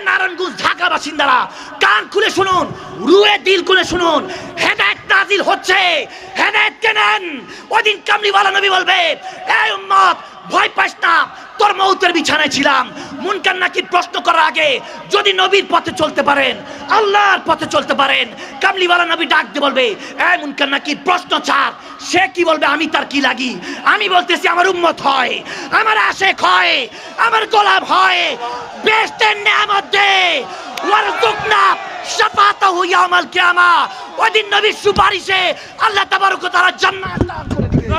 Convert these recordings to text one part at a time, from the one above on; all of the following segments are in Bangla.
নারায়ণগঞ্জ ঢাকা বাসিন্দারা কান খুলে শুনুন, রুয়ে দিল খুলে শুনুন, হেদায়েত নাজিল হচ্ছে, হেদায়েত কেনেন। ওদিন কামলিওয়ালা নবী বলবে, এই উম্মত ভয় পাস না, তোর মউতের বিছানায় ছিলাম। মুনকার নাকির প্রশ্ন করার আগে যদি নবীর পথে চলতে পারেন, আল্লাহর পথে চলতে পারেন, কামলিওয়ালা নবী ডাক দিয়ে বলবে, এই মুনকার নাকির প্রশ্ন ছাড়। সে কি বলবে? আমি তার কি লাগি? আমি বলতেছি আমার উম্মত হয়, আমার আশেক হয়, আমার গোলাম হয়, বেহেশতের নেয়ামত দে, ওয়ারযুকনা শাফাতাহু ইয়াউমাল কিয়ামা। ওইদিন নবীর সুপারিশে আল্লাহ তাবারক ওয়া তাআলা জান্নাত দান করে দিবেন।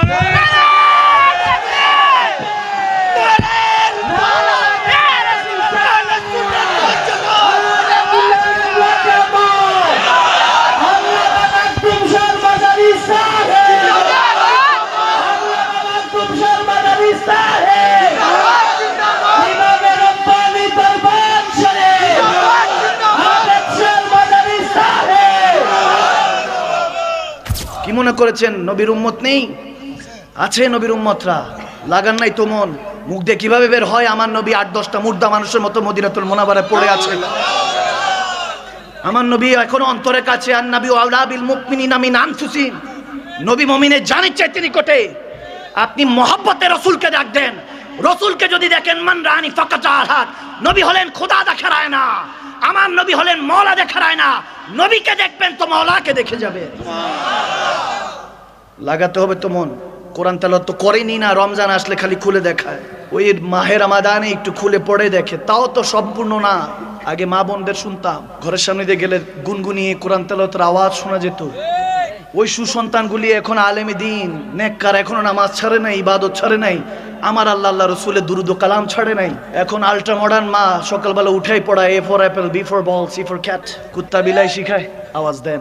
কি মনে করেছেন নবীর উম্মত নেই? আছে নবীর উম্মতরা, লাগান নাই তো মন। মুখ দিয়ে কিভাবে বের হয়, আমার নবী 8-10টা মুর্দা মানুষের মতো মদিনাতুল মুনাওয়ারায় পড়ে আছে। আমার নবী এখনো অন্তরের কাছে। আর নবী আউলা বিল মুমিনিনা মিন আনফুসিহিম, নবী মুমিনের জানের চাইতে নিকটে। আপনি মহব্বতে রসুলকে ডাক দেন। রসুলকে যদি দেখেন, মান রানি ফাকাত আহাদ, নবী হলেন খোদা দেখার আয়না। আমার নবী হলেন মওলা দেখার আয়না। নবীকে দেখবেন তো মওলাকে দেখে যাবে। লাগাতে হবে তো মন। কোরআন তেলাওয়াত তো করেনি না, রমজান আসলে খালি খুলে দেখায়। ওই মাহে রমাদানে একটু খুলে পড়ে দেখে, তাও তো সম্পূর্ণ না। আগে মা বোনদের শুনতাম, ঘরের সামনে দিয়ে গেলে গুনগুনিয়ে কোরআন তেলাওয়াতের আওয়াজ শোনা যেত। ওই সুসন্তানগুলি এখন আলেমে দিন, নেককার, এখনো নামাজ ছাড়ে নাই, ইবাদত ছাড়ে নাই, আমার আল্লাহ আল্লাহ রসুলের দুরুদ ও কালাম ছাড়ে নাই। এখন আল্ট্রা মডার্ন মা সকালবেলা উঠাই পড়ায়, A for apple, B for ball, C for cat, কুত্তা বিলাই শিখায়, আওয়াজ দেন।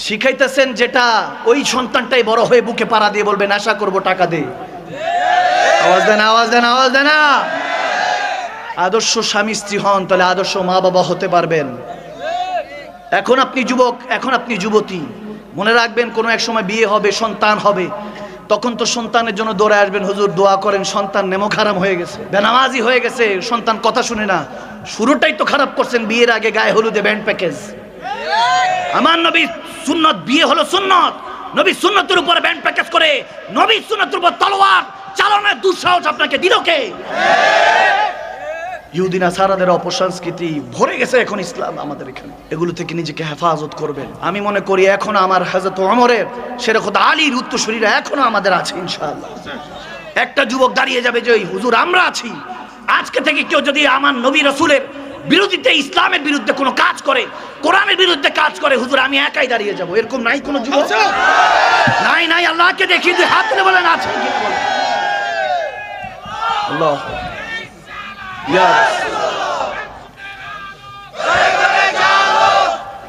শিখাইতেছেন যেটা, ওই সন্তানটাই বড় হয়ে বুকে পাড়া দিয়ে বলবে নেশা করবো, টাকা দে। আওয়াজ দেন, আওয়াজ দেন, আওয়াজ দেন না। আদর্শ স্বামী স্ত্রী হন, তাহলে আদর্শ মা বাবা হতে পারবেন। এখন আপনি যুবক, এখন আপনি যুবতী, মনে রাখবেন কোনো এক সময় বিয়ে হবে, সন্তান হবে, তখন তো সন্তানের জন্য দৌড়ে আসবেন, হুজুর দোয়া করেন, সন্তান নেমক হারাম হয়ে গেছে, বেনামাজি হয়ে গেছে, সন্তান কথা শুনে না। শুরুটাই তো খারাপ করছেন, বিয়ের আগে গায়ে হলুদে ব্যান্ড প্যাকেজ। আমার নবী সুন্নত, বিয়ে হলো সুন্নত, নবী সুন্নতের উপরে ব্যান্ড প্যাকেজ করে, নবী সুন্নতের উপর তলোয়ার চালানোর দুঃসাহস আপনাকে দিল কে? ইহুদি নাসারাদের অপসংস্কৃতি ভরে গেছে এখন ইসলাম আমাদের এখানে। এগুলো থেকে নিজেকে হেফাজত করবেন। আমি মনে করি এখনো আমার হযরত ওমরের, শেরখুদ আলীর উত্তরসূরিরা এখনো আমাদের আছে ইনশাআল্লাহ। একটা যুবক দাঁড়িয়ে যাবে যে হুজুর আমরা আছি। আজকে থেকে কেউ যদি আমার নবী রাসূলের বিরোধিতে, ইসলামের বিরুদ্ধে কোনো কাজ করে, কোরআনের বিরুদ্ধে কাজ করে, হুজুর আমি একাই দাঁড়িয়ে যাব, এরকম নাই কোনো যুবক? নাই, নাই। আল্লাহকে দেখি যে হাত তুলে বলেন আছে কিনা বলেন। আল্লাহ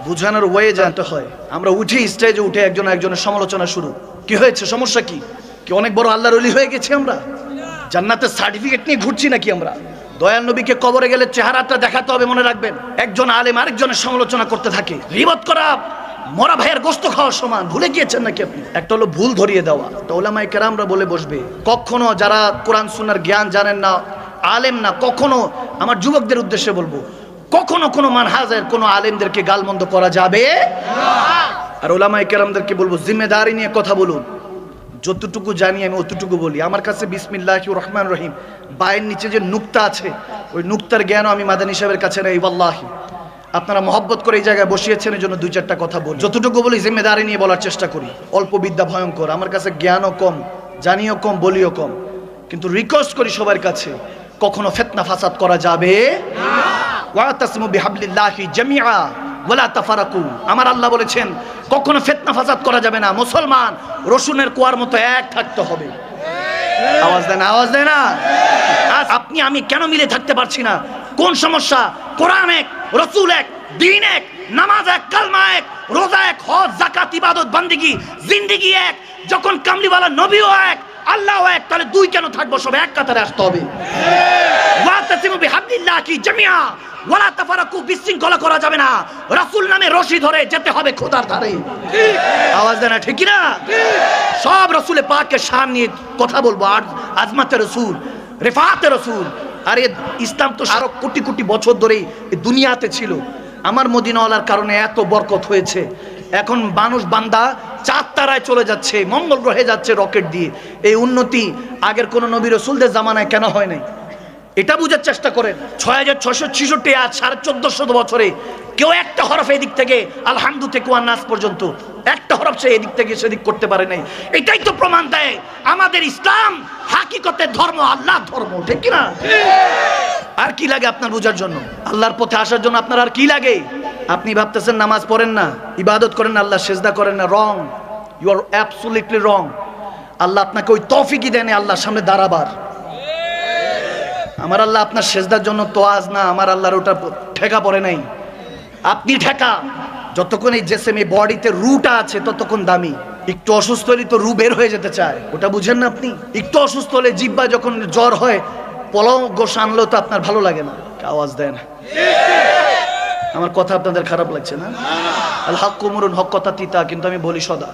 বুঝানোর ওয়ে জানতে হয়। আমরা উঠি স্টেজে, উঠে একজন একজনের সমালোচনা শুরু। কি হয়েছে, সমস্যা কি? কি অনেক বড় আল্লাহর ওলি হয়ে গেছি আমরা? জান্নাতের সার্টিফিকেট নিয়ে ঘুরছি নাকি আমরা? দয়াল নবীকে কবরে গেলে চেহারাটা দেখাতে হবে, মনে রাখবেন। একজন আলেম আরেকজনের সমালোচনা করতে থাকে, গীবত করা মরা ভাইয়ের গোশত খাওয়ার সমান। ভুলে গিয়েছেন নাকি আপনি? একটা হলো ভুল ধরিয়ে দেওয়া, তো উলামায়ে কেরামরা বলে বসবে। কখনো যারা কোরআন সুন্নাহর জ্ঞান জানেন না, আলেম না, কখনো আমার যুবকদের উদ্দেশ্যে বলবো, কখনো কোনো মানহাজের কোনো আলেমদেরকে গালমন্দ করা যাবে না। আর উলামায়ে কেরামদেরকে বলবো, জিম্মেদারি নিয়ে কথা বলুন। যতটুকু জানি আমি অতটুকু বলি। আমার কাছে বিসমিল্লাহির রহমানির রহিম বায়ের নিচে যে নুক্তা আছে, ওই নুক্তার জ্ঞানও আমি মাদানী সাহেবের কাছে নেই। ওয়াল্লাহি আপনারা মহব্বত করে এই জায়গায় বসিয়েছেন, এই জন্য 2-4টা কথা বলি। যতটুকু বলি জিম্মেদারি নিয়ে বলার চেষ্টা করি। অল্প বিদ্যা ভয়ঙ্কর, আমার কাছে জ্ঞানও কম, জানিও কম, বলিও কম, কিন্তু রিকোয়েস্ট করি সবার কাছে, কখনো ফিতনা ফাসাদ করা যাবে না। ওয়াতাসিমু বিহাবলিল্লাহি জামিআ ওয়ালা তাফারাকু। আমার আল্লাহ বলেছেন কখনো ফিতনা ফাসাদ করা যাবে না। মুসলমান রসুনের কুয়ার মতো এক থাকতে হবে। আওয়াজ দেন, আওয়াজ দেন না। আপনি আমি কেন মিলে থাকতে পারছি না? কোন সমস্যা? কোরআন এক, রসুল এক, দ্বীন এক, নামাজ এক, কালমা এক, রোজা এক, হজ যাকাত ইবাদত বান্দিগি জিন্দেগি এক। যখন কামলিওয়ালা নবীও এক, আল্লাহও এক, তাহলে দুই কেন থাকবো? সব এক কাতারে আসতে হবে। ওয়াতাসিমু বিহাবলিল্লাহি জামিআ ওয়ালা তাফারাকু। বিশৃঙ্খলা করা যাবে না। রাসূল নামে রশি ধরে যেতে হবে খোদার ধারে। আওয়াজ দেন না, ঠিক না? সব রাসূলে পাকের শান নিয়ে কথা বলবো। আর আজমাতে রাসূল, রিফাতে রাসূল, আর এই ইসলাম তো আরো কোটি কোটি বছর ধরে এই দুনিয়াতে ছিল। আমার মদিনাওয়ালার কারণে এত বরকত হয়েছে। এখন মানুষ বান্দা চাঁদ তারায় চলে যাচ্ছে, মঙ্গল গ্রহে যাচ্ছে রকেট দিয়ে। এই উন্নতি আগের কোন নবী রাসূলদের জামানায় কেন হয় নাই? এটা বুঝার চেষ্টা করেন। 6666 আজ 1450 বছরে কেউ একটা হরফ এদিক থেকে আলহামদু থেকে ওয়ান নাস পর্যন্ত একটা হরফ সে এদিক থেকে সেদিক করতে পারে নাই। এটাই তো প্রমাণ দেয় আমাদের ইসলাম হাকিকতের ধর্ম, আল্লাহর ধর্ম, ঠিক কি না? আর কি লাগে আপনার বোঝার জন্য? আল্লাহর পথে আসার জন্য আপনার আর কি লাগে? আপনি ভাবতেছেন নামাজ পড়েন না, ইবাদত করেন না, আল্লাহ সেজদা করেন না। রং, ইউ আর অ্যাবসলিউটলি রং। আল্লাহ আপনাকে ওই তৌফিকই দেন আল্লাহর সামনে দাঁড়াবার। আমার আল্লাহ আপনার সেজদার জন্য তোয়াজ না, আমার আল্লাহর ওটা ঠেকা পড়ে নাই। আপনি ঠেকা। যতক্ষণ এই জেসেমে বডিতে রুটা আছে ততক্ষণ দামি। একটু অসুস্থ হলে তো রু বের হয়ে যেতে চায়, ওটা বুঝেন না আপনি? একটু অসুস্থ হলে জিহ্বা যখন জ্বর হয়, পোলাও গোশ আনলেও তো আপনার ভালো লাগে না, আওয়াজ দেয় না। আমার কথা আপনাদের খারাপ লাগছে না? আল হক কুমরুন, হক কথা তিতা, কিন্তু আমি বলি সদা।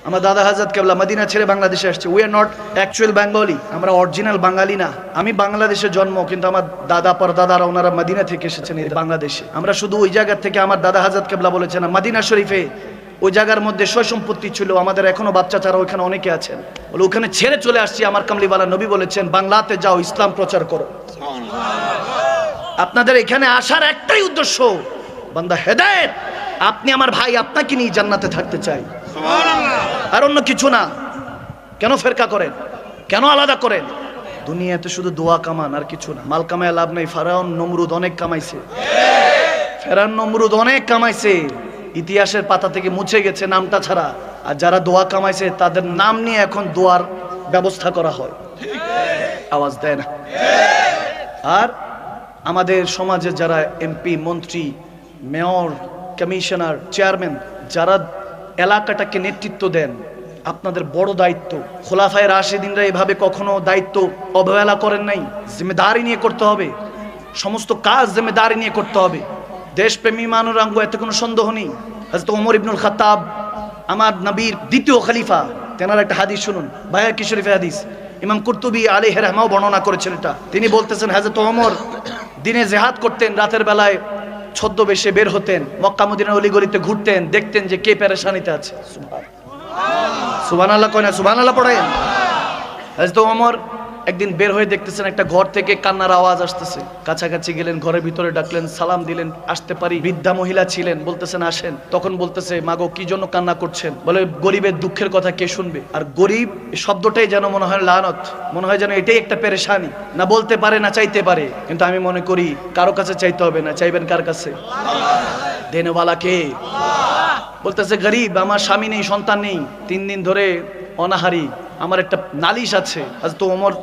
আমার দাদা হাজরত কেবলা মদিনা ছেড়ে বাংলাদেশে আসছে। We are not actual Bengali, আমরা অরিজিনাল বাঙালি না। আমি বাংলাদেশে জন্ম, কিন্তু আমার দাদা পরদাদারা ওনারা মদিনা থেকে এসেছেন এই বাংলাদেশে। আমরা শুধু ওই জায়গা থেকে, আমার দাদা হাজরত কেবলা বলেছেন মদিনা শরীফে ওই জায়গার মধ্যে সয় সম্পত্তি ছিল, আমাদের এখনো বাচ্চা ছাড়া ওইখানে অনেকে আছেন। বলে ওখানে ছেড়ে চলে আসছি। আমার কামলিওয়ালা নবী বলেছেন বাংলাতে যাও, ইসলাম প্রচার করো। আপনাদের এখানে আসার একটাই উদ্দেশ্য, বান্দা হেদায়েত। আপনি আমার ভাই, আপনাকে নিয়ে জান্নাতে থাকতে চাই, আর অন্য কিছু না। কেন ফেরকা করেন? কেন আলাদা করেন? দুনিয়াতে শুধু দোয়া কামান, আর কিছু না। মাল কামায় লাভ নেই। ফেরাউন নমরুদ অনেক কামাইছে, ফেরাউন নমরুদ অনেক কামাইছে, ইতিহাসের পাতা থেকে মুছে গেছে নামটা ছাড়া। আর যারা দোয়া কামাইছে তাদের নাম নিয়ে এখন দোয়ার ব্যবস্থা করা হয়, আওয়াজ দেয় না। আর আমাদের সমাজে যারা এমপি, মন্ত্রী, মেয়র, কমিশনার, চেয়ারম্যান, যারা এলাকাটাকে নেতৃত্ব দেন, আপনাদের বড় দায়িত্ব। খোলাফায়ে রাশিদিনরা এভাবে কখনো দায়িত্ব অবহেলা করেন নাই। জিম্মেদারি নিয়ে করতে হবে, সমস্ত কাজ জিম্মেদারি নিয়ে করতে হবে। দেশপ্রেমী মানুরাঙ্গ, এতে কোনো সন্দেহ নেই। হযরত ওমর ইবনুল খাত্তাব, আমার নবীর দ্বিতীয় খলিফা, তেনার একটা হাদিস শুনুন, বায়াকি শরীফে হাদিস। ইমাম কুরতুবী আলাইহি রাহমাও বর্ণনা করেছেন এটা। তিনি বলতেছেন হযরত ওমর দিনে জিহাদ করতেন, রাতের বেলায় ছদ্মবেশে বের হতেন, মক্কা মদিনার অলিগলিতে ঘুরতেন, দেখতেন যে কে পেরেশানিতে আছে। সুবহানাল্লাহ কয় না? সুবহানাল্লাহ পড়েন। হযরত ওমর একদিন বের হয়ে দেখতেছেন একটা ঘর থেকে কান্নার আওয়াজ আসতেছে। কাছাকাছি গেলেন, ঘরের ভিতরে ডাকলেন, সালাম দিলেন, আসতে পারি? বৃদ্ধা মহিলা ছিলেন, বলতেছেন আসেন। তখন বলতেছে মাগো কি জন্য কান্না করছেন? বলে গরিবের দুঃখের কথা কে শুনবে? আর গরিব শব্দটাই যেন মনে হয় লানত, মনে হয় যেন এটাই একটা পেরেশানি। না বলতে পারে না চাইতে পারে, কিন্তু আমি মনে করি কারো কাছে চাইতে হবে না। চাইবেন কার কাছে? দেনেওয়ালা কে? বলতেছে গরিব, আমার স্বামী নেই, সন্তান নেই, 3 দিন ধরে অনাহারি, আমার একটা নালিশ আছে। হযরত ওমর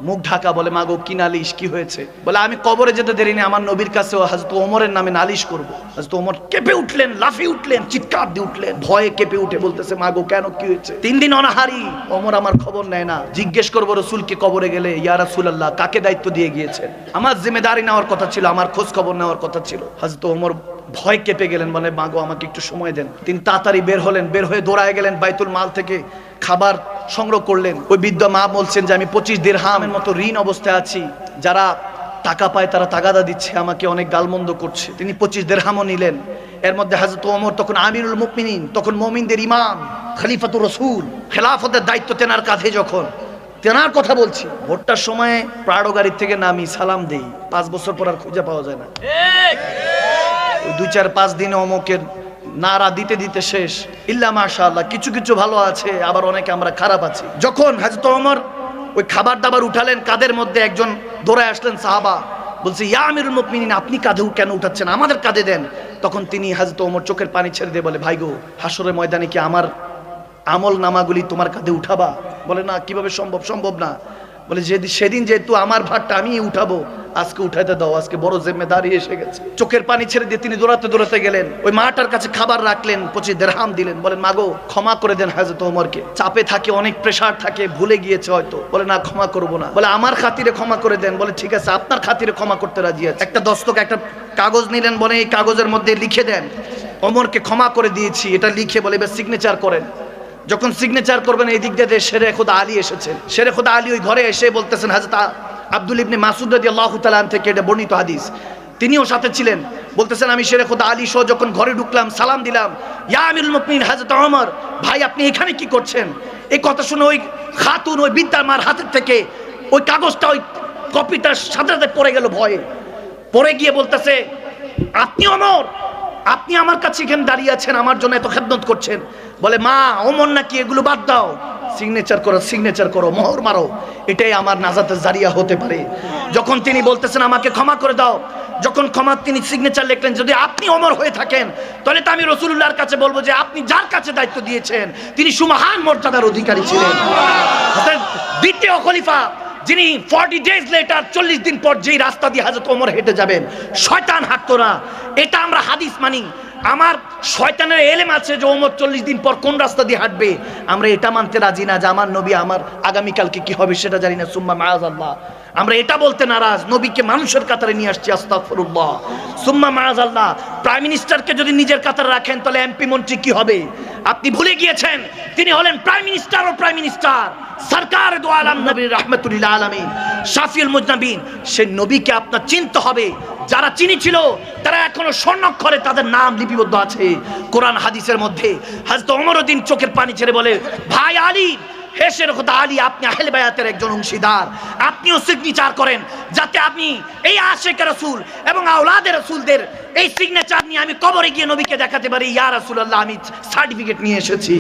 মুখ ঢাকা, বলে মাগো কি নালিশ, কি হয়েছে? বলে আমি কবরে যেতে দেরি নেই, আমার নবীর কাছে হযরত ওমরের নামে নালিশ করব। হযরত ওমর কেঁপে উঠলেন, লাফিয়ে উঠলেন, চিৎকার দিয়ে উঠলেন, ভয়ে কেঁপে উঠে বলতেছে মাগো কেন, কি হয়েছে? 3 দিন অনাহারি, ওমর আমার খবর নেয় না। জিজ্ঞেস করবো রাসূলকে কবরে গেলে, ইয়া রাসূলুল্লাহ কাকে দায়িত্ব দিয়ে গিয়েছেন? আমার জিম্মেদারি নেওয়ার কথা ছিল, আমার খোঁজ খবর নেওয়ার কথা ছিল। হযরত ওমর ভয় কেঁপে গেলেন, বলে মাগো আমাকে একটু সময় দেন। তিনি তাড়াতাড়ি বের হলেন, বের হয়ে দৌড়ায় গেলেন বাইতুল মাল থেকে খাবার সংগ্রহ করলেন। ওই বৃদ্ধ মা বলছেন যে আমি 25 দিরহামের মতো ঋণ অবস্থায় আছি, যারা টাকা পায় তারা তাগাদা দিচ্ছে, আমাকে অনেক গালমন্দ করছে। তিনি 25 দিরহামও নিলেন। এর মধ্যে হযরত ওমর তখন আমিরুল মুমিনিন, তখন মুমিনদের ইমাম, খলিফাতুর রাসূল, খেলাফতের দায়িত্ব তেনার কাঁধে। যখন তেনার কথা বলছি, ভোটটার সময় প্রাড়ো গাড়ি থেকে নামি, সালাম দেই, 5 বছর পর আর খুঁজে পাওয়া যায় না। 2-4-5 দিনে অমকের নারা দিতে দিতে শেষ। ইল্লা মাশাআল্লাহ, কিছু কিছু ভালো আছে, আবার অনেকে আমরা খারাপ আছি। যখন হযরত ওমর ওই খাবার দাবার উঠালেন, কাদের মধ্যে একজন দৌড়ায় আসলেন সাহাবা, বলছে ইয়া আমিরুল মুমিনিন, আপনি কাঁধে কেন উঠাচ্ছেন, আমাদের কাঁধে দেন। তখন তিনি হযরত ওমর চোখের পানি ছেড়ে দিয়ে বলে ভাই গো, হাসরের ময়দানে কি আমার আমল নামাগুলি তোমার কাঁধে উঠাবা? বলে না, কিভাবে সম্ভব? সম্ভব না। বলে সেদিন যেহেতু আমার ভারটা আমি উঠাবো, আজকে উঠাইতে দাও, আজকে বড় জিম্মেদারি এসে গেছে। চোখের পানি ছেড়ে দিয়ে তিনি দৌড়াতে দৌড়াতে গেলেন, ওই মাটার কাছে খাবার রাখলেন, 25 দিরহাম দিলেন, বলেন মাগো ক্ষমা করে দেন হযরত ওমরকে, চাপে থাকে, অনেক প্রেসার থাকে, ভুলে গিয়েছে হয়তো। বলে না, ক্ষমা করবো না। বলে আমার খাতিরে ক্ষমা করে দেন। বলে ঠিক আছে, আপনার খাতিরে ক্ষমা করতে রাজি আছে। একটা দস্তক, একটা কাগজ নিলেন, বলে এই কাগজের মধ্যে লিখে দেন ওমরকে ক্ষমা করে দিয়েছি, এটা লিখে বলে এবার সিগনেচার করেন। যখন সিগনেচার করবেন, এই দিক দিয়ে শেরে খোদা আলী এসেছেন। শেরে খোদা আলী ওই ঘরে এসে বলতেছেন হযরত আব্দুল ইবনে মাসউদ রাদিয়াল্লাহু তাআলা থেকে এটা বর্ণিত হাদিস, তিনিও সাথে ছিলেন। বলতেছেন আমি শেরে খোদা আলী সহ যখন ঘরে ঢুকলাম, সালাম দিলাম, ইয়া আমিরুল মুমিনিন হযরত ওমর, ভাই আপনি এখানে কি করছেন? এই কথা শুনে ওই খাতুন, ওই বিদ্যার মার হাতের থেকে ওই কাগজটা, ওই কপিটার সাথে সাথে পড়ে গেল ভয়ে। পড়ে গিয়ে বলতেছে, আপনি ওমর, আপনি আমার কাছে এখানে দাঁড়িয়ে আছেন, আমার জন্য এত খেদমত করছেন। বলে মা, ওমর নাকি, এগুলো বাদ দাও, সিগনেচার করো, সিগনেচার করো, মোহর মারো, এটাই আমার নাজাতের জারিয়া হতে পারে। যখন তিনি বলতেছেন আমাকে ক্ষমা করে দাও, যখন ক্ষমা তিনি সিগনেচার লিখলেন, যদি আপনি ওমর হয়ে থাকেন তাহলে তো আমি রাসূলুল্লাহর কাছে বলবো যে আপনি যার কাছে দায়িত্ব দিয়েছেন তিনি সুমহান মর্যাদার অধিকারী ছিলেন। দ্বিতীয় খলিফা যিনি 40 ডেজ লেটার, 40 দিন পর যেই রাস্তা দিয়ে হযরত ওমর হেঁটে যাবেন, শয়তান হাঁটতো না, এটা আমরা হাদিস মানি। আমার শয়তানের এলেম আছে যে ওমর 40 দিন পর কোন রাস্তা দিয়ে হাঁটবে, আমরা এটা মানতে রাজি না যে আমার নবী আমার আগামীকালকে কি হবে সেটা জানি না, সুম্মা মাআযাল্লাহ। আমরা এটা বলতে নারাজ, নবীকে মানুষের কাতারে নিয়ে আসছি, আস্তাগফিরুল্লাহ, সুম্মা মাআযাল্লাহ। প্রাইম মিনিস্টারকে যদি নিজের কাতারে রাখেন তাহলে এমপি মন্ত্রী কি হবে? আপনি ভুলে গিয়েছেন তিনি হলেন প্রাইম মিনিস্টার ও প্রাইম মিনিস্টার, সরকার দু আলম নবী রাহমাতুল আলামিন, শাফিউল মুজনাবিন। সেই নবীকে আপনার চিনতে হবে। যারা চিনেছিল তারা এখনো স্বর্ণাক্ষরে তাদের নাম লিপিবদ্ধ আছে কোরআন হাদিসের মধ্যে। হযরত ওমরউদ্দিন চোখের পানি ছেড়ে বলে, ভাই আলী, হে শের খোদা আলী, আপনি আহলে বায়াতের একজন অংশীদার, আপনিও সিগনেচার করেন যাতে আপনি এই আশিকে রাসূল এবং আওলাদে রাসূলদের এই সিগনেচার নিয়ে আমি কবরে গিয়ে নবীকে দেখাতে পারি, ইয়া রাসূলুল্লাহ আমি সার্টিফিকেট নিয়ে এসেছি,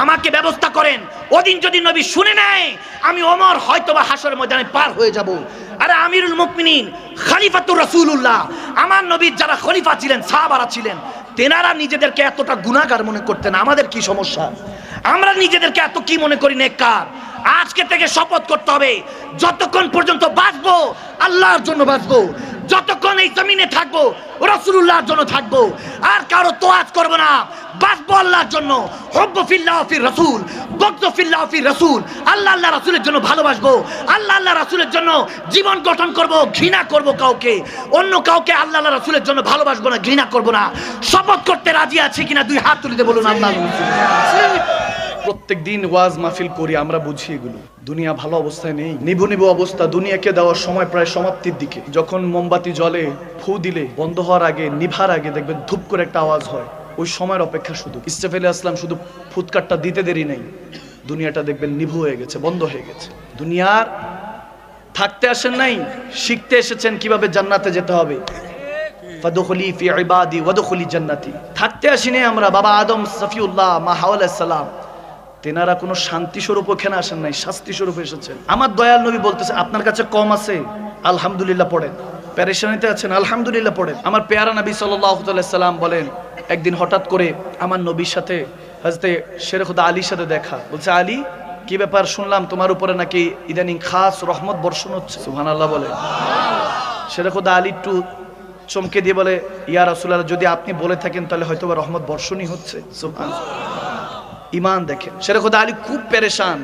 আমাকে ব্যবস্থা করেন। ওদিন যদি নবী শুনে নেয় আমি ওমর হয়তোবা হাসরের ময়দানে পার হয়ে যাব। আরে আমিরুল মুমিনিন খলিফাতুর রাসূলুল্লাহ, আমার নবীর যারা খলিফা ছিলেন, সাহাবারা ছিলেন, তেনারা নিজেদেরকে এতটা গুনাহগার মনে করতেন। আমাদের কি সমস্যা? আমরা নিজেদেরকে এত কি মনে করি নেককার? আজকে থেকে শপথ করতে হবে, যতক্ষণ পর্যন্ত বাঁচবো আল্লাহর জন্য বাঁচবো, যতক্ষণ এই জমিনে থাকবো রাসূলুল্লাহর জন্য থাকবো, আর কারো তোয়াজ করবো না, বাঁচবো আল্লাহর জন্য। হুব্বু ফিল্লাহ ফির রাসূল, বুগযু ফিল্লাহ ফির রাসূল। আল্লাহ আল্লাহ রাসূলের জন্য ভালোবাসবো, আল্লাহ আল্লাহ রাসূলের জন্য জীবন গঠন করব, ঘৃণা করব কাউকে, অন্য কাউকে আল্লাহ আল্লাহ রাসূলের জন্য ভালোবাসবো না, ঘৃণা করব না। শপথ করতে রাজি আছি কিনা দুই হাত তুলে বলুন আল্লাহ। প্রত্যেক দিন ওয়াজ মাহফিল করি, আমরা বুঝি এগুলো। দুনিয়া ভালো অবস্থায় নেই, নিভু নিভু অবস্থা। দুনিয়াকে দেওয়ার সময় প্রায় সমাপ্তির দিকে। যখন মোমবাতি জ্বলে, ফু দিলে বন্ধ হওয়ার আগে, নিভার আগে দেখবেন ধুপ করে একটা আওয়াজ হয়, ওই সময়ের অপেক্ষা শুধু। ইসরাফিল আলাইহিস সালাম শুধু ফুৎকারটা দিতে দেরি নেই, দুনিয়াটা দেখবেন নিভু হয়ে গেছে, বন্ধ হয়ে গেছে। দুনিয়ার থাকতে আসেন নাই, শিখতে এসেছেন কিভাবে জান্নাতে যেতে হবে। ফাদখুলি ফি ইবাদি ওয়াদখুলি জান্নাতি। থাকতে আসিনি আমরা। বাবা আদম, সফিউল্লাহ, মা হাওয়া আলাইহিস সালাম, তেনারা কোনো শান্তি স্বরূপ ওখানে আসেন নাই, শাস্তি স্বরূপ এসেছেন। আমার দয়াল নবী বলতেছে আপনার কাছে কম আছে, আলহামদুলিল্লাহ পড়েন। পেরেশানিতে আছেন, আলহামদুলিল্লাহ পড়েন। আমার পেয়ারা নবী সাল্লাল্লাহু আলাইহি সাল্লাম বলেন, একদিন হঠাৎ করে আমার নবীর সাথে হযরতে শের খোদা আলীর সাথে দেখা। বলছে, আলী কি ব্যাপার, শুনলাম তোমার উপরে নাকি ইদানিং খাস রহমত বর্ষণ হচ্ছে। সুবহানাল্লাহ বলে। শের খোদা আলী একটু চমকে দিয়ে বলে, ইয়া রাসূলুল্লাহ, যদি আপনি বলে থাকেন তাহলে হয়তো রহমত বর্ষণই হচ্ছে। সুবহানাল্লাহ। ইমান দেখেন। শের খোদা আলী খুব পেরেশান,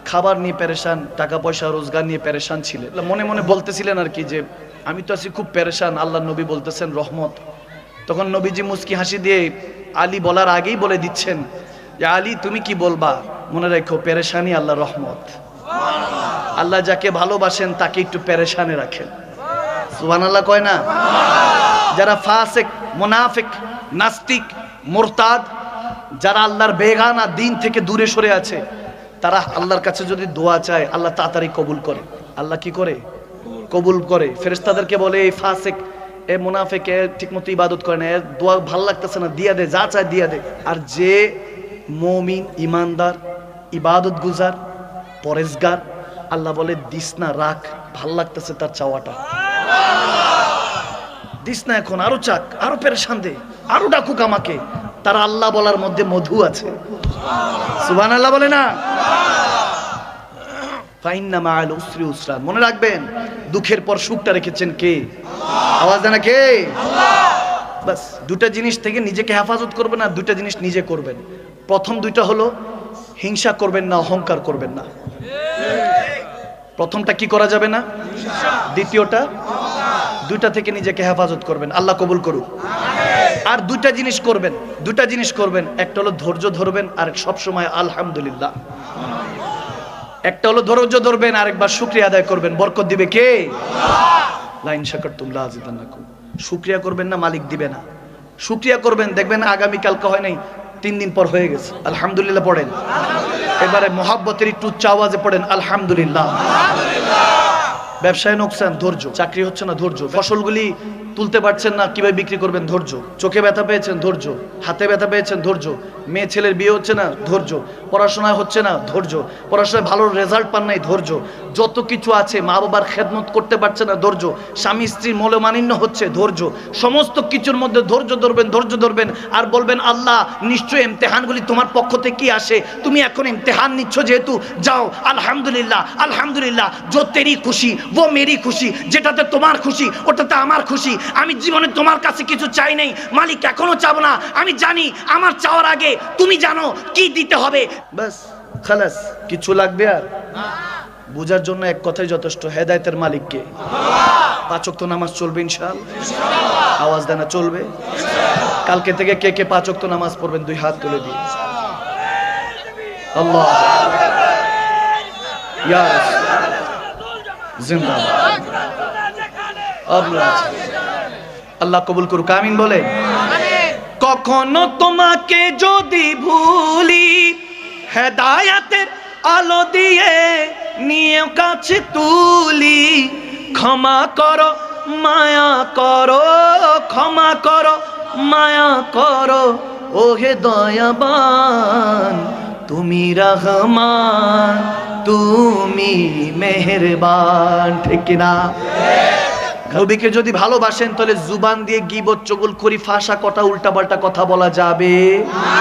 খাবার নিয়ে পেরেশান, টাকা পয়সা রোজগার নিয়ে পেরেশান ছিলেন। মনে মনে বলতেছিলেন আর কি যে আমি তো আছি খুব পেরেশান, আল্লাহ নবী বলতেছেন রহমত। তখন নবীজি মুস্কি হাসি দিয়ে আলী বলার আগেই বলে দিচ্ছেন যে আলী তুমি কি বলবা, মনে রেখো পেরেশানি আল্লাহ রহমত। আল্লাহ যাকে ভালোবাসেন তাকে একটু পেরেশানে রাখেন। সুবহানাল্লাহ কয় না? যারা ফাসিক, মুনাফিক, নাস্তিক, মুরতাদ, যারা আল্লাহর বেগানা দিন থেকে দূরে সরে আছে, তারা আল্লাহর কাছে যদি দোয়া চায় আল্লাহ তাড়াতাড়ি কবুল করে। আল্লাহ কি করে? কবুল করে। ফেরেশতাদেরকে বলে এই ফাসিক, এ মুনাফিক, এ ঠিকমতো ইবাদত করে না, এর দোয়া ভালো লাগতেছে না, দিয়া দে, যা চায় দিয়া দে। আর যে মুমিন, ইমানদার, ইবাদত গুজার, পরেজগার, আল্লাহ বলে দিস না, রাখ, ভাল লাগতেছে তার চাওয়াটা, দিস না, এখন আরো চাক, আরো পেরেশান দে, আরো ডাকুক আমাকে। তারা আল্লাহ বলার মধ্যে মধু আছে। সুবহানাল্লাহ বলে না? ফাইন্না মাআল উসরি ইউসরা। মনে রাখবেন, দুঃখের পর সুখটা রেখেছেন কে? আওয়াজ দেন কে? আল্লাহ। বাস দুটা জিনিস থেকে নিজেকে হেফাজত করবেন, আর দুটা জিনিস নিজে করবেন। প্রথম দুইটা হলো হিংসা করবেন না, অহংকার করবেন না। প্রথমটা কি করা যাবে না, দ্বিতীয়টা, দুইটা থেকে নিজেকে হেফাজত করবেন। আল্লাহ কবুল করুক। আর দুইটা জিনিস করবেন, দুইটা জিনিস করবেন, একটা হলো ধৈর্য ধরবেন, আর সব সময় আলহামদুলিল্লাহ। একটা হলো ধৈর্য ধরবেন, আরেকবার শুকরিয়া আদায় করবেন। বরকত দিবে কে? লা ইন শাকারতুম লা আযিদান্নাকুম। শুকরিয়া করবেন না, মালিক দিবে না। শুকরিয়া করবেন, দেখবেন আগামী কালকে হয় নাই, 3 দিন পর হয়ে গেছে। আলহামদুলিল্লাহ পড়েন। এবারে মোহাব্বতের একটু উচ্চ আওয়াজে পড়েন আলহামদুলিল্লাহ। ব্যবসায় নোকসান, ধৈর্য। চাকরি হচ্ছে না, ধৈর্য। ফসলগুলি তুলতে পারছেন না, কিভাবে বিক্রি করবেন, ধৈর্য। চোখে ব্যথা পেয়েছেন, ধৈর্য। হাতে ব্যথা পেয়েছেন, ধৈর্য। মেয়ে ছেলের বিয়ে হচ্ছে না, ধৈর্য। পড়াশোনা হচ্ছে না, ধৈর্য। পড়াশোনায় ভালো রেজাল্ট পান নাই, ধৈর্য। যত কিছু আছে, মা বাবার খেদমত করতে পারছে না, ধৈর্য। স্বামী স্ত্রীর মলমালিন্য হচ্ছে, ধৈর্য। সমস্ত কিছুর মধ্যে ধৈর্য ধরবেন, ধৈর্য ধরবেন। আর বলবেন আল্লাহ নিশ্চয়ই ইমতিহানগুলি তোমার পক্ষ থেকেই আসে, তুমি এখন ইমতিহান নিচ্ছ যেহেতু, যাও আলহামদুলিল্লাহ আলহামদুলিল্লাহ, যো তেরি খুশি वो मेरी খুশি, যেটাতে তোমার খুশি ওটাতে আমার খুশি। আমি জীবনে তোমার কাছে কিছু চাই নাই মালিক, এখনো চাবো না। আমি জানি আমার চাওয়ার আগে তুমি জানো কি দিতে হবে। বাস খালাস, কিছু লাগবে আর বুঝার জন্য এক কথাই যথেষ্ট, হেদায়েতের মালিক কে? 5 ওয়াক্ত নামাজ চলবে ইনশাআল্লাহ? আওয়াজ দেনা চলবে? কালকে থেকে কে কে 5 ওয়াক্ত নামাজ পড়বেন 2 হাত তুলে দিন। আল্লাহ ইয়া জিন্দাবাদ। আল্লাহ কবুল করুক, আমিন বলে। কখনো তোমাকে যদি ভুলি, হেদায়েতের আলো দিয়ে নিয়ে কাছে তুলি, ক্ষমা করো মায়া করো, ক্ষমা করো মায়া করো, ও হে দয়াবান তুমি রহমান, তুমি মেহেরবান। ঠিক না? নবীকে যদি ভালোবাসেন তাহলে জুবান দিয়ে গীবত, চুগলখড়ি, ফাঁসা কথা, উল্টাপাল্টা কথা বলা যাবে না।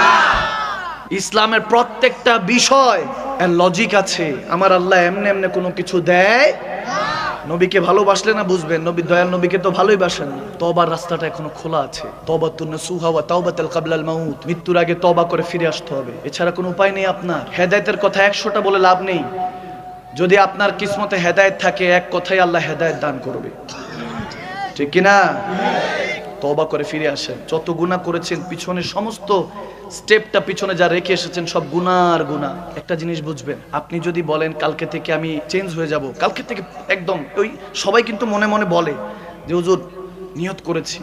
ইসলামের প্রত্যেকটা বিষয় এর লজিক আছে। আমার আল্লাহ এমনি এমনি কোনো কিছু দেয় না। নবীকে ভালোবাসলে না বুঝবেন, নবী দয়াল নবীকে তো ভালোই বাসেন। তওবার রাস্তাটা এখনো খোলা আছে। তাওবাতুন নাসুহা ওয়া তাওবাতুল ক্বাবলাল মাউত। মৃত্যুর আগে তওবা করে ফিরে আসতে হবে, এছাড়া কোনো উপায় নেই আপনার। হেদায়েতের কথা 100টা বলে লাভ নেই। যদি আপনার কিসমতে হেদায়েত থাকে, এক কথাই আল্লাহ হেদায়েত দান করবে। ঠিক কি না? তওবা করে ফিরে আসেন। যত গুনাহ করেছেন পিছনে, সমস্ত স্টেপটা পিছনে যা রেখে এসেছেন সব গুনার গুনাহ। একটা জিনিস বুঝবেন, আপনি যদি বলেন কালকে থেকে আমি চেঞ্জ হয়ে যাব, কালকে থেকে একদম, ওই সবাই কিন্তু মনে মনে বলে যে হুজুর নিয়ত করেছি।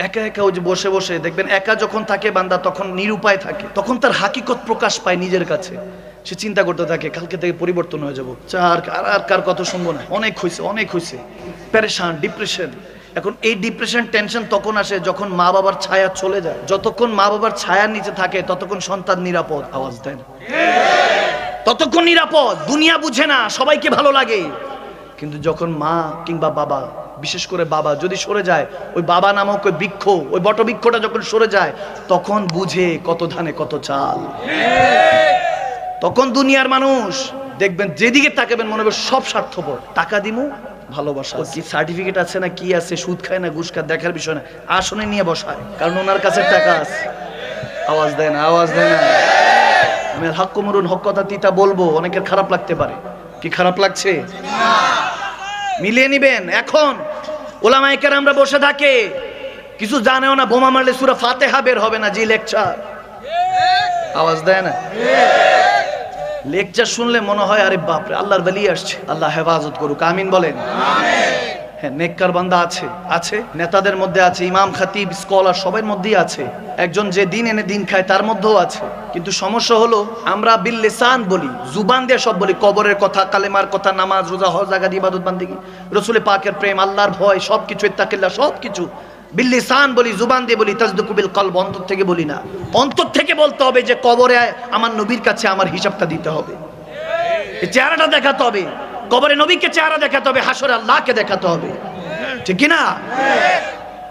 একা একা ওই যে বসে বসে দেখবেন, একা যখন থাকে বান্দা তখন নিরুপায় থাকে, তখন তার হাকিকত প্রকাশ পায় নিজের কাছে। সে চিন্তা করতে থাকে কালকে থেকে পরিবর্তন হয়ে যাব, আর কার কথা শুনবো না, অনেক হয়েছে অনেক হয়েছে, প্যারেশান, ডিপ্রেশন। এখন এই ডিপ্রেশন, টেনশন তখন আসে যখন মা বাবার ছায়া চলে যায়। যতক্ষণ মা বাবার ছায়ার নিচে থাকে ততক্ষণ সন্তান নিরাপদ। আওয়াজ দেন, ততক্ষণ নিরাপদ। দুনিয়া বুঝে না, সবাইকে ভালো লাগে। কিন্তু যখন মা কিংবা বাবা, বিশেষ করে বাবা যদি সরে যায়, ওই বাবা নামক ওই বৃক্ষ, ওই বটবৃক্ষটা যখন সরে যায়, তখন বুঝে কত ধানে কত চাল। তখন দুনিয়ার মানুষ দেখবেন যেদিকে তাকাবেন মনে হবে সব স্বার্থপর। টাকা দিমু, ভালোবাসা কি সার্টিফিকেট আছে না কি আছে, সুদ খায় না ঘুষ খায় দেখার বিষয় না, আসনে নিয়ে বসায়, কারণ ওনার কাছে টাকা আছে। আওয়াজ দেয় না, আওয়াজ দেয় না। আমি হক মরুন, হক কথা তিতা বলবো, অনেকের খারাপ লাগতে পারে। কি খারাপ লাগছে? মিলিয়ে নিবেন। এখন ওলামায়ে কেরামরা বসে থাকে, কিছু জানেও না, বোমা মারলে সূরা ফাতিহা বের হবে না। জি লেকচার, আওয়াজ দেয় না। লেকচার শুনলে মনে হয় আরে বাপরে আল্লাহর ওলি আসছে। আল্লাহ হেফাজত করুক, আমিন বলেন। হ্যাঁ, নেককার বান্দা আছে, আছে নেতাদের মধ্যে আছে, ইমাম খাতিব স্কলার সবার মধ্যেই আছে। একজন যে দিন এনে দিন খায় তার মধ্যেও আছে। কিন্তু সমস্যা হলো আমরা বিল লিসান বলি, জুবান দিয়ে সব বলি, কবরের কথা, কালেমার কথা, নামাজ রোজা হজ জাকাত ইবাদত বান্দেগি, রাসূল পাকের প্রেম, আল্লাহর ভয়, সবকিছু, ইত্তাকিল্লাহ, সবকিছু বিল লিসান বলি, জুবান দিয়ে বলি। তাসদুকু বিল কলব, অন্তর থেকে বলি না। অন্তর থেকে বলতে হবে যে কবরে আমার নবীর কাছে আমার হিসাবটা দিতে হবে, এই চেহারাটা দেখাতে হবে। কবরে নবীকে চেহারা দেখাতে হবে, হাসরে আল্লাহকে দেখাতে হবে। ঠিক কি না?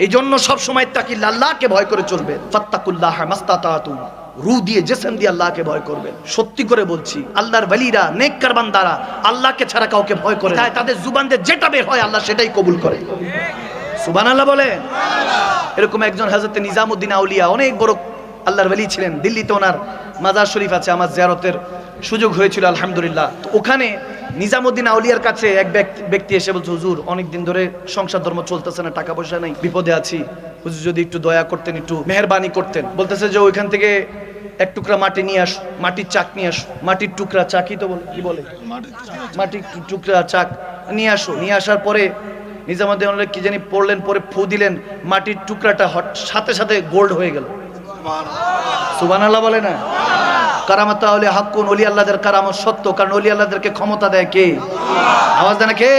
এই জন্য সব সময় তাকিল্লাহ, আল্লাহকে ভয় করে চলবেন। ফাত্তাকুল্লাহ মাস্তাতাতুম, রূহ দিয়ে জিসম দিয়ে আল্লাহকে ভয় করবেন। সত্যি করে বলছি, আল্লাহর ওলিরা, নেককার বান্দারা আল্লাহকে ছাড়া কাউকে ভয় করে না। তাদের জুবান দিয়ে যেটা বের হয় আল্লাহ সেটাই কবুল করে। সুবহানাল্লাহ বলেন। এরকম একজন হযরত নিজামউদ্দিন আউলিয়া, অনেক বড় আল্লাহর ওলি ছিলেন। দিল্লিতে ওনার মাজার শরীফ আছে, আমার জিয়ারতের সুযোগ হয়েছিল আলহামদুলিল্লাহ। তো ওখানে নিজামউদ্দিন আউলিয়ার কাছে এক ব্যক্তি এসে বলছে, হুজুর অনেকদিন ধরে সংসার ধর্ম চলতেছে না, টাকা পয়সা নাই, বিপদে আছি, হুজুর যদি একটু দয়া করতেন, একটু মেহেরবানি করতেন। বলতেছে যে ওইখান থেকে এক টুকরা মাটি নিয়ে আসো, মাটির চাক নিয়ে আসো, মাটির টুকরা চাকই তো বলে, কি বলে, মাটির টুকরা চাক নিয়ে আসো। নিয়ে আসার পরে নিজামুদ্দিন আউলিয়া কি জানি পড়লেন, পরে ফু দিলেন, মাটির টুকরাটা সাথে সাথে গোল্ড হয়ে গেল। সুবহানাল্লাহ বলে না? কারামাত আউলিয়া হাক্কুন, ওলি আল্লাহদের কারামত সত্য, কারণ ওলি আল্লাহদেরকে ক্ষমতা দেয় কে? আওয়াজ দেয় না কে?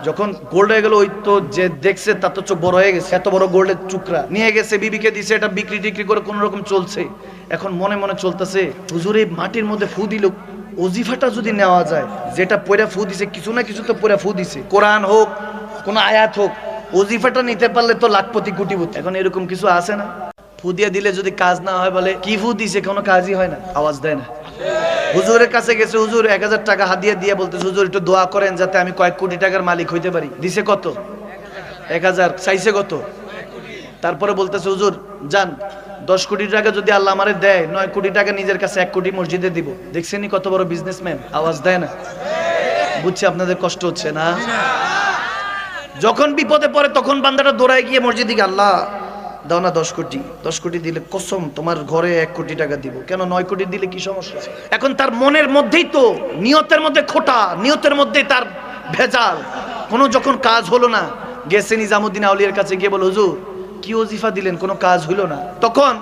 যখন গোল্ড হয়ে গেল, ওই তো যে দেখছে তার তো চোখ বড় হয়ে গেছে, এত বড় গোল্ডের টুকরা নিয়ে গেছে, বিবিকে দিছে, এটা বিক্রি টিক্রি করে কোন রকম চলছে। এখন মনে মনে চলতেছে, হুজুর এই মাটির মধ্যে ফু দিল, ওজিফাটা যদি নেওয়া যায়, যেটা পয়রা ফু দিছে, কিছু না কিছু তো পয়রা ফু দিছে, কোরআন হোক, কোন আয়াত হোক, ওজিফাটা নিতে পারলে তো লাখপতি কোটিপতি। এখন এরকম কিছু আছে না? ফু দিয়ে দিলে যদি কাজ না হয়, বলে কি ফু দিছে, কোনো কাজই হয় না, আওয়াজ দেয় না। হুজুরের কাছে গেছে, হুজুর 1000 টাকা হাদিয়া দিয়ে বলতেছে, হুজুর একটু দোয়া করেন যাতে আমি কয়েক কোটি টাকার মালিক হইতে পারি। দিছে কত? 1000। চাইছে কত? তারপরে বলতেছে, হুজুর যান, 10 কোটি টাকা যদি আল্লাহ আমারে দেয়, 9 কোটি টাকা নিজের কাছে 1 কোটি মসজিদে দিব। দেখছেনি কত বড় বিজনেসম্যান? আওয়াজ দেয় না? বুঝছি আপনাদের কষ্ট হচ্ছে না? যখন বিপদে পড়ে তখন বান্দাটা দৌড়ায় গিয়ে মসজিদে গিয়ে, আল্লাহ দাও না 10 কোটি, 10 কোটি দিলে কসম তোমার ঘরে 1 কোটি টাকা দিব। কেন 9 কোটি দিলে কি সমস্যা? এখন তার মনের মধ্যেই তো, নিয়তের মধ্যে খোটা, নিয়তের মধ্যে তার ভেজাল। কোনো যখন কাজ হলো না, গেছে নিজামুদ্দিন আউলিয়ার কাছে গিয়ে বলে, হুজুর কি ওজিফা দিলেন, কোনো কাজ হইল না। তখন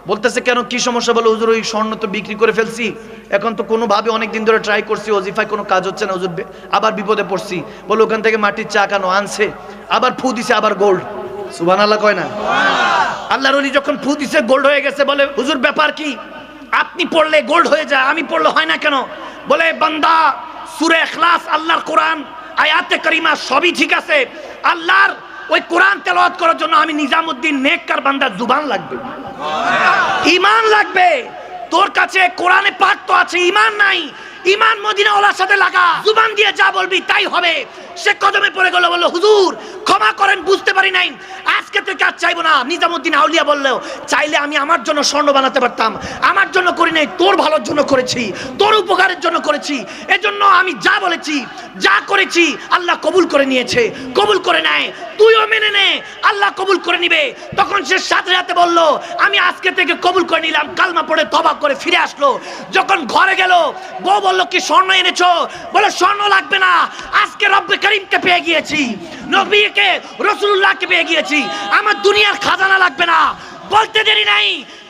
বলতেছে, কেন কি সমস্যা? বলে, হুজুর ওই স্বর্ণ তো বিক্রি করে ফেলছি, এখন তো কোনোভাবে অনেকদিন ধরে ট্রাই করছি, ওজিফায় কোনো কাজ হচ্ছে না হুজুর, আবার বিপদে পড়ছি। বলে, ওখান থেকে মাটির চা কেন আনছে, আবার ফু দিছে, আবার গোল্ড। সুবহানাল্লাহ কয় না? আল্লাহর ওলি যখন ফু দিছে, গোল্ড হয়ে গেছে। বলে, হুজুর ব্যাপার কি? আপনি পড়লে গোল্ড হয়ে যায়, আমি পড়লে হয় না কেন? বলে, বান্দা সূরা ইখলাস, আল্লাহর কোরআন, আয়াতে কারিমা সবই ঠিক আছে, আল্লাহর ওই কোরআন তেলাওয়াত করার জন্য আমি নিজামুদ্দিন নেককার বান্দা, জুবান লাগবে, ঈমান লাগবে। তোর কাছে কোরআনে পাক তো আছে, ঈমান নাই। ঈমান মদিনাওয়ালার সাথে লাগা, জুবান দিয়ে যা বলবি তাই হবে। সে কদমে পড়ে গেল, বলল, হুজুর ক্ষমা করেন, বুঝতে পারি নাই, আজকে থেকে আর চাইবো না। নিজামুদ্দিন আউলিয়া বললেও, চাইলে আমি আমার জন্য স্বর্ণ বানাতে পারতাম, আমার জন্য করি নাই, তোর ভালোর জন্য করেছি, তোর উপকারের জন্য করেছি। এজন্য আমি যা বলেছি, যা করেছি, আল্লাহ কবুল করে নিয়েছে, কবুল করে নেয়, তুইও মেনে নে, আল্লাহ কবুল করে নিবে। তখন সে সাথে সাথে বলল, আমি আজকে থেকে কবুল করে নিলাম, কালমা পড়ে তওবা করে ফিরে আসলো। যখন ঘরে গেল, বউ বলল, কি স্বর্ণ এনেছো? বলে, স্বর্ণ লাগবে না, আজকে রব্বে করিমকে পেয়ে গিয়েছি, নবীকে, রাসূলুল্লাহকে পেয়ে গিয়েছি, আমার দুনিয়ার খাজানা লাগবে না। বলতে দেরি নাই,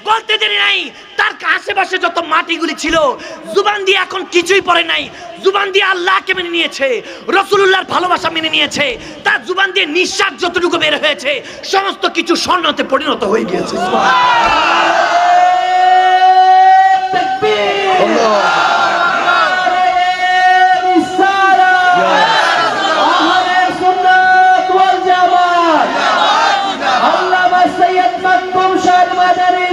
বলতে দেরি নাই, তার আশেপাশে যত মাটিগুলি ছিল, জুবান দিয়ে এখন কিছুই পড়ে নাই, জুবান দিয়ে আল্লাহকে মেনে নিয়েছে, রাসূলুল্লাহর ভালোবাসা মেনে নিয়েছে, তার জুবান দিয়ে নিঃশ্বাস যতটুকু বের হয়েছে সমস্ত কিছু স্বর্ণতে পরিণত হয়ে গিয়েছে। আল্লামা সৈয়দ মাকতুম শাহ মাদানী